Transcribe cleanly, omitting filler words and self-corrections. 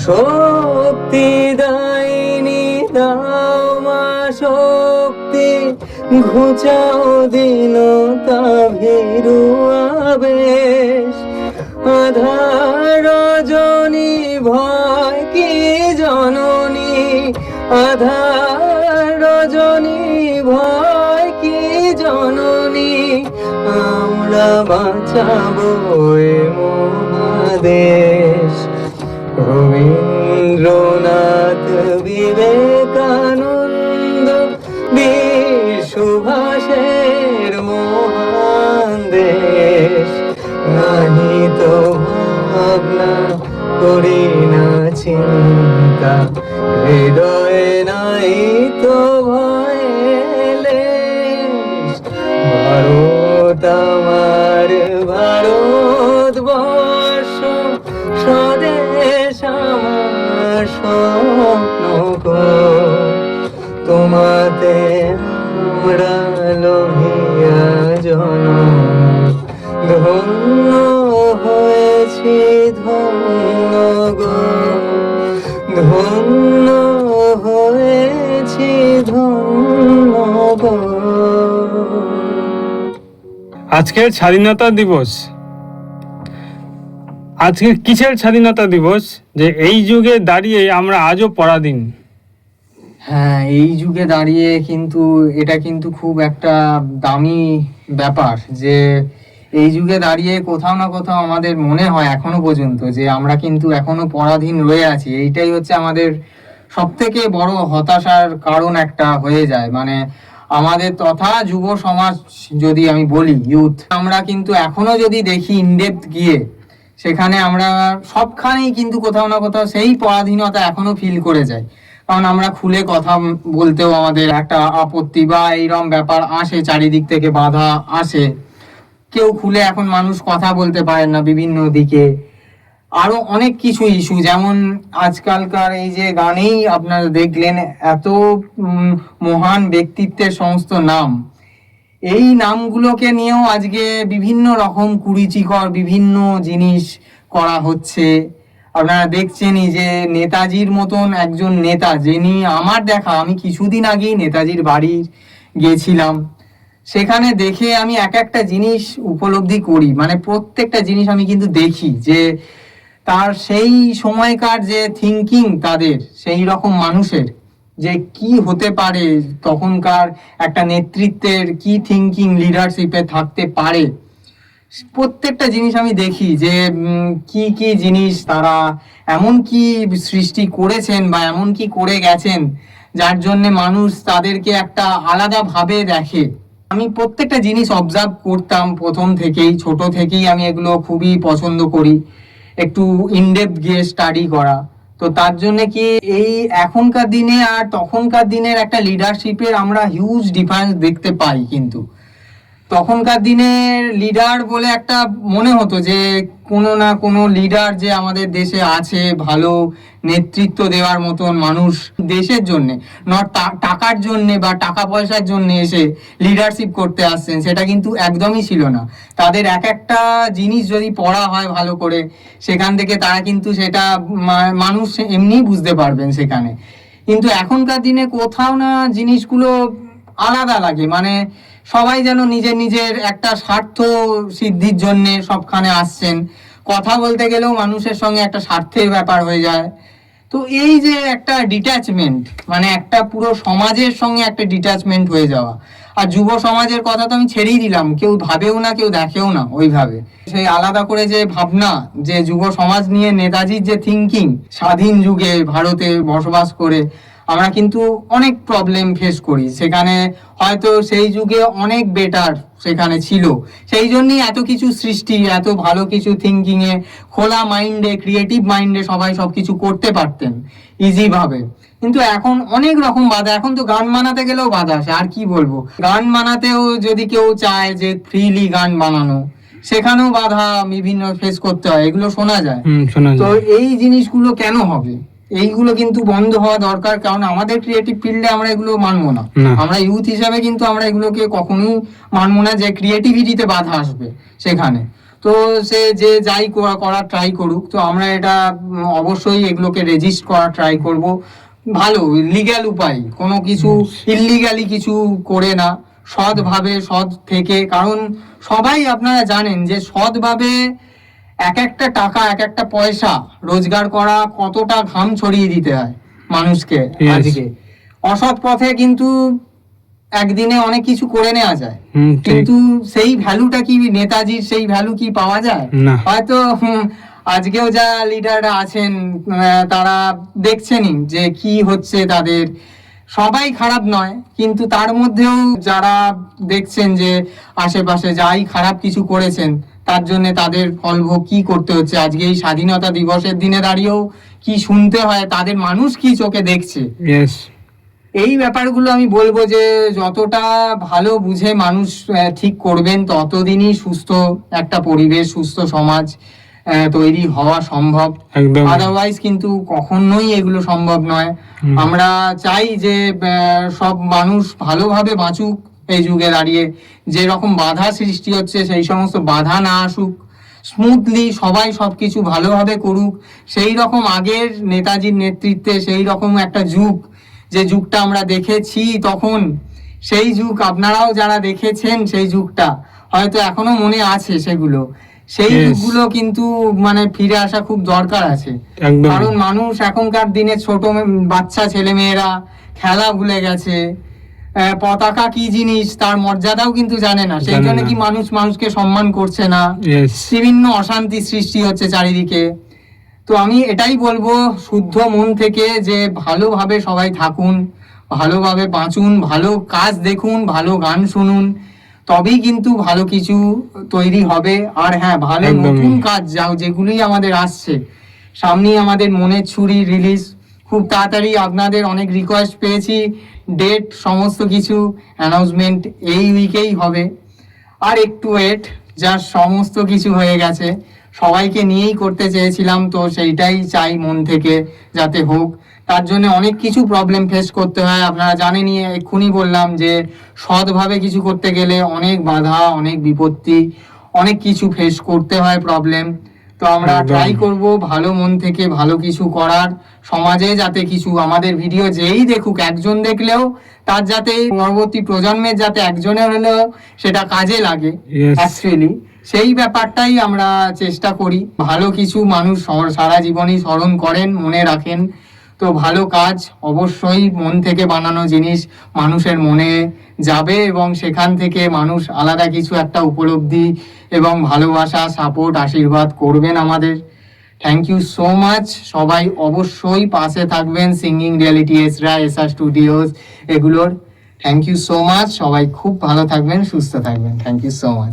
শক্তি দাইনি দাও মা শক্তি, ঘুচাও দীনতা ভীরু আবেশ। আধার রজনী ভয় কি জননী, আধার রজনী ভয় কি জননী, আমরা বাঁচাবো এ মহাদেশ। রবীন্দ্রনাথ, বিবেকানন্দ, বীর সুভাষের মহান দেশ। নাহি তো ভাবনা, করি না চিন্তা, হৃদয়ে নাই তো ভয়ের লেশ। ভারত আমার ভারতবর্ষ, স্বদেশ আমার স্বপ্ন গো। তোমাতে আমরা লোহিয়া জনম, ধন্য হয়েছি ধন্য গো, ধন্য হয়েছি ধন্য গো। আজকের স্বাধীনতা দিবস, আজকে কিসের স্বাধীনতা দিবস যে এই যুগে দাঁড়িয়ে আমরা আজও পরাধীন? হ্যাঁ, এই যুগে দাঁড়িয়ে কিন্তু এটা কিন্তু খুব একটা দামি ব্যাপার যে এই যুগে দাঁড়িয়ে কোথাও না কোথাও আমাদের মনে হয় এখনো পর্যন্ত যে আমরা কিন্তু এখনো পরাধীন রয়ে আছি। এইটাই হচ্ছে আমাদের সব থেকে বড় হতাশার কারণ একটা হয়ে যায়। মানে আমাদের তথা যুব সমাজ যদি আমি বলি, ইউথ, আমরা কিন্তু এখনো যদি দেখি ইনডেপথ গিয়ে, সেখানে আমরা সবখানেই কিন্তু কোথাও না কোথাও সেই পরাধীনতা এখনো ফিল করে যাই। কারণ আমরা খুলে কথা বলতেও আমাদের একটা আপত্তি বা এইরকম ব্যাপার আসে, চারিদিক থেকে বাধা আসে। কেউ খুলে এখন মানুষ কথা বলতে পারে না বিভিন্ন দিকে। আরো অনেক কিছু ইস্যু, যেমন আজকালকার এই যে গানেই আপনারা দেখলেন এত মহান ব্যক্তিত্বের সমস্ত নাম, এই নামগুলোকে নিয়েও আজকে বিভিন্ন রকম কুরুচিকর বিভিন্ন জিনিস করা হচ্ছে। আপনারা দেখছেনই যে নেতাজির মতন একজন নেতা, যিনি আমার দেখা, আমি কিছুদিন আগেই নেতাজির বাড়ি গেছিলাম, সেখানে দেখে আমি এক একটা জিনিস উপলব্ধি করি। মানে প্রত্যেকটা জিনিস আমি কিন্তু দেখি যে তার সেই সময়কার যে থিঙ্কিং, তাদের সেই রকম মানুষের যে কি হতে পারে, তখনকার একটা নেতৃত্বের কি থিঙ্কিং লিডারশিপে থাকতে পারে, প্রত্যেকটা জিনিস আমি দেখি যে কি কি জিনিস তারা এমন কি সৃষ্টি করেছেন বা এমন কি করে গেছেন যার জন্য মানুষ তাদেরকে একটা আলাদা ভাবে দেখে। আমি প্রত্যেকটা জিনিস অবজার্ভ করতাম প্রথম থেকেই, ছোট থেকেই আমি এগুলো খুবই পছন্দ করি, একটু ইনডেপথ গিয়ে স্টাডি করা। তো তার জন্য কি এই এখনকার দিনে আর তখনকার দিনের একটা লিডারশিপের আমরা হিউজ ডিফারেন্স দেখতে পাই। কিন্তু তখনকার দিনের লিডার বলে একটা মনে হতো যে কোনো না কোনো লিডার যে আমাদের দেশে আছে, ভালো নেতৃত্ব দেওয়ার মতন মানুষ, দেশের জন্য নট টাকার জন্য বা টাকা পয়সার জন্য এসে লিডারশিপ করতে আসছেন, সেটা কিন্তু একদমই ছিল না। তাদের এক একটা জিনিস যদি পড়া হয় ভালো করে, সেখান থেকে তারা কিন্তু সেটা মানুষ এমনিই বুঝতে পারবেন সেখানে। কিন্তু এখনকার দিনে কোথাও না জিনিসগুলো আলাদা লাগে। মানে সবাই যেন নিজের নিজের একটা স্বার্থ সিদ্ধির জন্য সবখানে আসছেন। কথা বলতে গেলেও মানুষের সঙ্গে একটা স্বার্থের ব্যাপার হয়ে যায়। তো এই যে একটা ডিট্যাচমেন্ট, মানে একটা পুরো সমাজের সঙ্গে একটা ডিট্যাচমেন্ট হয়ে যাওয়া। আর যুব সমাজের কথা তো আমি ছেড়েই দিলাম, কেউ ভাবেও না, কেউ দেখেও না ওইভাবে। সেই আলাদা করে যে ভাবনা, যে যুব সমাজ নিয়ে নেতাজির যে থিঙ্কিং, স্বাধীন যুগে ভারতে বসবাস করে আমরা কিন্তু অনেক প্রবলেম ফেস করি। সেখানে হয়তো সেই যুগে অনেক বেটার সেখানে ছিল, সেই জন্যই এত কিছু সৃষ্টি, এত ভালো কিছু থিঙ্কিং এ, খোলা মাইন্ডে, ক্রিয়েটিভ মাইন্ডে সবাই সবকিছু করতে পারতেন ইজি ভাবে। কিন্তু এখন অনেক রকম বাধা। এখন তো গান বানাতে গেলেও বাধা আসে, আর কি বলবো। গান বানাতেও যদি কেউ চায় যে ফ্রিলি গান বানানো, সেখানেও বাধা বিভিন্ন ফেস করতে হয়, এগুলো শোনা যায়। তো এই জিনিসগুলো কেন হবে? এইগুলো কিন্তু বন্ধ হওয়া দরকার। কারণ আমাদের ক্রিয়েটিভ ফিল্ডে আমরা এগুলো মানবো না। আমরা ইউথ হিসাবে কিন্তু আমরা এগুলোকে কখনোই মানবো না যে ক্রিয়েটিভিটিতে বাধা আসবে সেখানে। তো সে যে যাই করার ট্রাই করুক, তো আমরা এটা অবশ্যই এগুলোকে রেজিস্ট করার ট্রাই করব, ভালো লিগ্যাল উপায়, কোনো কিছু ইল্লিগালি কিছু করে না, সৎভাবে সৎ থেকে। কারণ সবাই আপনারা জানেন যে সৎভাবে এক একটা টাকা এক একটা পয়সা রোজগার করা কতটা ঘাম ছড়িয়ে দিতে হয় মানুষকে। Yes. আজকে অসৎ পথে কিন্তু একদিনে অনেক কিছু করে নেওয়া যায়, ঠিক। কিন্তু সেই ভ্যালুটা কি নেতাজির সেই ভ্যালু কি পাওয়া যায়? না। হয়তো আজকেও যা লিডাররা আছেন তারা দেখছেনই যে কি হচ্ছে তাদের, সবাই খারাপ নয়, কিন্তু তার মধ্যেও যারা দেখছেন যে আশেপাশে যাই খারাপ কিছু করেছেন তার জন্য তাদের ফলভোগ কি করতে হচ্ছে, আজকে এই স্বাধীনতা দিবসের দিনে দাঁড়িয়েও কি শুনতে হয়, তাদের মানুষ কি চোখে দেখছে। ইয়েস। এই ব্যাপারগুলো আমি বলবো যে যতটা ভালো বুঝে মানুষ ঠিক করবেন, ততদিনই সুস্থ একটা পরিবেশ, সুস্থ সমাজ তৈরি হওয়া সম্ভব। একদম। আদারওয়াইজ কিন্তু কখনোই এগুলো সম্ভব নয়। আমরা চাই যে সব মানুষ ভালোভাবে বাঁচুক, এই যুগে দাঁড়িয়ে যে রকম বাধা সৃষ্টি হচ্ছে সেই সমস্ত বাধা না আসুক, স্মুথলি সবাই সবকিছু ভালোভাবে করুক। সেই রকম আগের নেতাজির নেতৃত্বে সেই রকম একটা যুগ, যে যুগটা আমরা দেখেছি তখন, সেই যুগ আপনারাও যারা দেখেছেন সেই যুগটা হয়তো এখনো মনে আছে, সেগুলো সেই Yes. যুগগুলো কিন্তু মানে ফিরে আসা খুব দরকার আছে। একদম। কারণ মানুষ এখনকার দিনে ছোট বাচ্চা ছেলে মেয়েরা খেলা ভুলে গেছে, পতাকা কি জিনিস তার মর্যাদাও কিন্তু জানে না, সেই জানে জন্য না। কি মানুষ মানুষকে সম্মান করছে না, ইয়েস। বিভিন্ন অশান্তি সৃষ্টি হচ্ছে চারিদিকে। তো আমি এটাই বলবো শুদ্ধ মন থেকে যে ভালোভাবে সবাই থাকুন, ভালোভাবে বাঁচুন, ভালো কাজ দেখুন, ভালো গান শুনুন, তবেই কিন্তু ভালো কিছু তৈরি হবে। আর হ্যাঁ, ভালো একদমই। নতুন কাজ যাও যেগুলোই আমাদের আসছে সামনেই, আমাদের মনের ছুরি রিলিজ খুব তাড়াতাড়ি, আপনাদের অনেক রিকোয়েস্ট পেয়েছি, ডেট সমস্ত কিছু অ্যানাউন্সমেন্ট এই উইকেই হবে। আর একটু ওয়েট, যা সমস্ত কিছু হয়ে গেছে, সবাইকে নিয়েই করতে চেয়েছিলাম, তো সেইটাই চাই মন থেকে যাতে হোক। তার জন্য অনেক কিছু প্রবলেম ফেস করতে হয়, আপনারা জানেনই, এক্ষুনি বললাম যে সৎভাবে কিছু করতে গেলে অনেক বাধা, অনেক বিপত্তি, অনেক কিছু ফেস করতে হয়, প্রবলেম। তো আমরা একদম। ট্রাই করব ভালো মন থেকে ভালো কিছু করার, সমাজে যাতে কিছু আমাদের ভিডিও যেই দেখুক, একজন দেখলেও তার যাতে পরবর্তী প্রজন্মের যাতে একজনের হলেও সেটা কাজে লাগে Yes. অ্যাকচুয়ালি, সেই ব্যাপারটাই আমরা চেষ্টা করি। ভালো কিছু মানুষ সারা জীবনই স্মরণ করেন, মনে রাখেন। তো ভালো কাজ অবশ্যই মন থেকে বানানো জিনিস মানুষের মনে যাবে, এবং সেখান থেকে মানুষ আলাদা কিছু একটা উপলব্ধি এবং ভালোবাসা, সাপোর্ট, আশীর্বাদ করবেন আমাদের। Thank you so much. সবাই অবশ্যই পাশে থাকবেন, সিঙ্গিং রিয়েলিটি, এসআর স্টুডিওস, এগুলোর। Thank you so much. সবাই খুব ভালো থাকবেন, সুস্থ থাকবেন। Thank you so much.